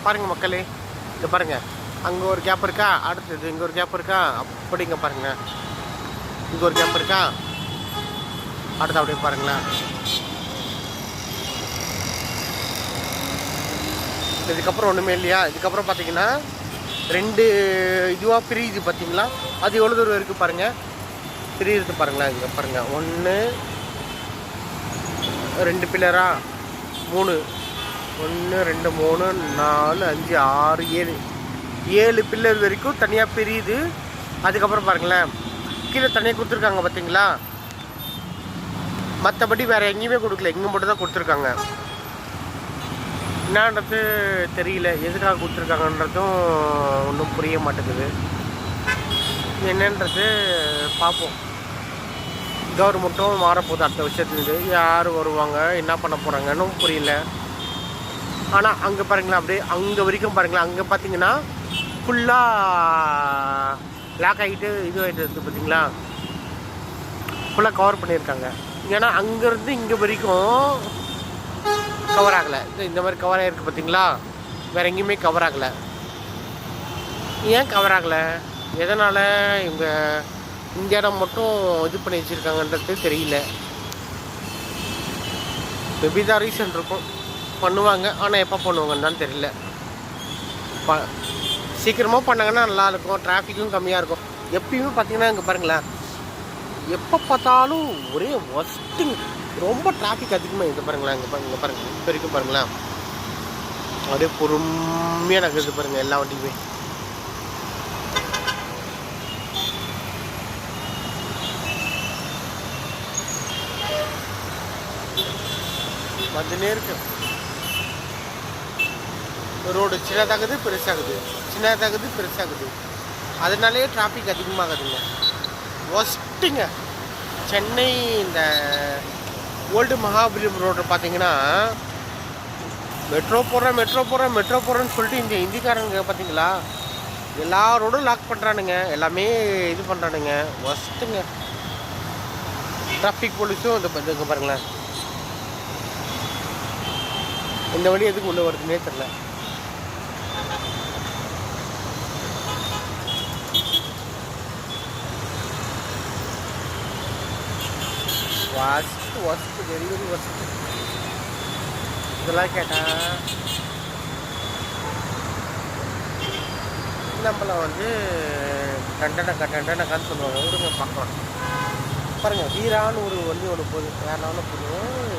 பாருங்கள் மக்களே, இங்கே பாருங்கள், அங்கே ஒரு கேப் இருக்கா, அடுத்தது இங்கே ஒரு கேப் இருக்கா, அப்படிங்க பாருங்கள், இங்கே ஒரு கேப் இருக்கா, அடுத்து அப்படியே பாருங்களேன். இதுக்கப்புறம் ஒன்றுமே இல்லையா. இதுக்கப்புறம் பார்த்தீங்கன்னா 2 இதுவாக பிரியுது பார்த்தீங்களா, அது எவ்வளோ தூரம் இருக்குது பாருங்கள், பிரியுது பாருங்களேன். இங்கே பாருங்கள், 1 2 பில்லரா, 3, 1 2 3 4 5 6 7 பில்லர் வரைக்கும் தனியாக பிரியுது. அதுக்கப்புறம் பாருங்களேன், கீழே தனியாக கொடுத்துருக்காங்க பார்த்தீங்களா, மற்றபடி வேறு எங்கேயுமே கொடுக்கல, இங்கே மட்டும் தான் கொடுத்துருக்காங்க. என்னன்றது தெரியல, எதுக்காக கொடுத்துருக்காங்கன்றதும் ஒன்றும் புரிய மாட்டேங்குது. என்னன்றது பார்ப்போம். கவர்மெண்ட்டும் மாறப்போகுது அடுத்த வருஷத்துலேருந்து, யார் வருவாங்க, என்ன பண்ண போகிறாங்கன்னு புரியல. ஆனால் அங்கே பாருங்களேன், அப்படியே அங்கே வரைக்கும் பாருங்களேன், அங்கே பார்த்தீங்கன்னா ஃபுல்லாக லாக் ஆகிட்டு இது ஆகிட்டு இருக்குது பார்த்தீங்களா, ஃபுல்லாக கவர் பண்ணியிருக்காங்க. ஏன்னா அங்கேருந்து இங்கே வரைக்கும் கவர் ஆகலை, இந்த மாதிரி கவர் ஆகிருக்கு பார்த்தீங்களா, வேறு எங்கேயுமே கவர் ஆகலை. ஏன் கவர் ஆகலை, எதனால் இவங்க இந்த இடம் மட்டும் இது பண்ணி வச்சுருக்காங்கன்றது தெரியல. மேபி தான் ரீசன் இருக்கும், பண்ணுவாங்க. ஆனால் எப்போ பண்ணுவாங்கன்னு தான் தெரியல. சீக்கிரமாக பண்ணாங்கன்னா நல்லாயிருக்கும், டிராஃபிக்கும் கம்மியாக இருக்கும். எப்பயுமே பார்த்தீங்கன்னா இங்கே பாருங்களேன், எப்போ பார்த்தாலும் ஒரே ஒஸ்ட்டுங்க, ரொம்ப டிராஃபிக் அதிகமாக இருக்குது பாருங்களேன். இங்கே பாருங்கள், இப்போ வரைக்கும் பாருங்களேன், அப்படியே பொறுமையாக நடக்குது பாருங்கள் எல்லா வண்டியுமே. வந்துனே இருக்கு. ரோடு சின்னதாகுது பெருசாகுது, சின்னதாகுது பெருசாகுது, அதனாலேயே டிராஃபிக் அதிகமாகுதுங்க. ஒஸ்ட்டுங்க சென்னை. இந்த ஓல்டு மகாபலிபுரம் ரோடு பார்த்தீங்கன்னா, மெட்ரோ போடுறேன்னு சொல்லிட்டு இந்த ஹிந்திக்காரங்க பார்த்தீங்களா, எல்லா ரோடும் லாக் பண்ணுறானுங்க, எல்லாமே இது பண்ணுறானுங்க. ஒஸ்ட்டுங்க. டிராஃபிக் போலீஸும் இங்கே பாருங்களேன், இந்த வழி எதுக்கு உள்ளே வருதுன்னே தெரில. Worst very very worst. இதெல்லாம் கேட்டால் நம்மளை கண்டனக்கான்னு சொல்லுவாங்க. விடுங்க பார்க்கலாம். பாருங்கள், வீரான்னு ஒரு வண்டி ஒன்று போகுது, வேற ஒன்று போகுது.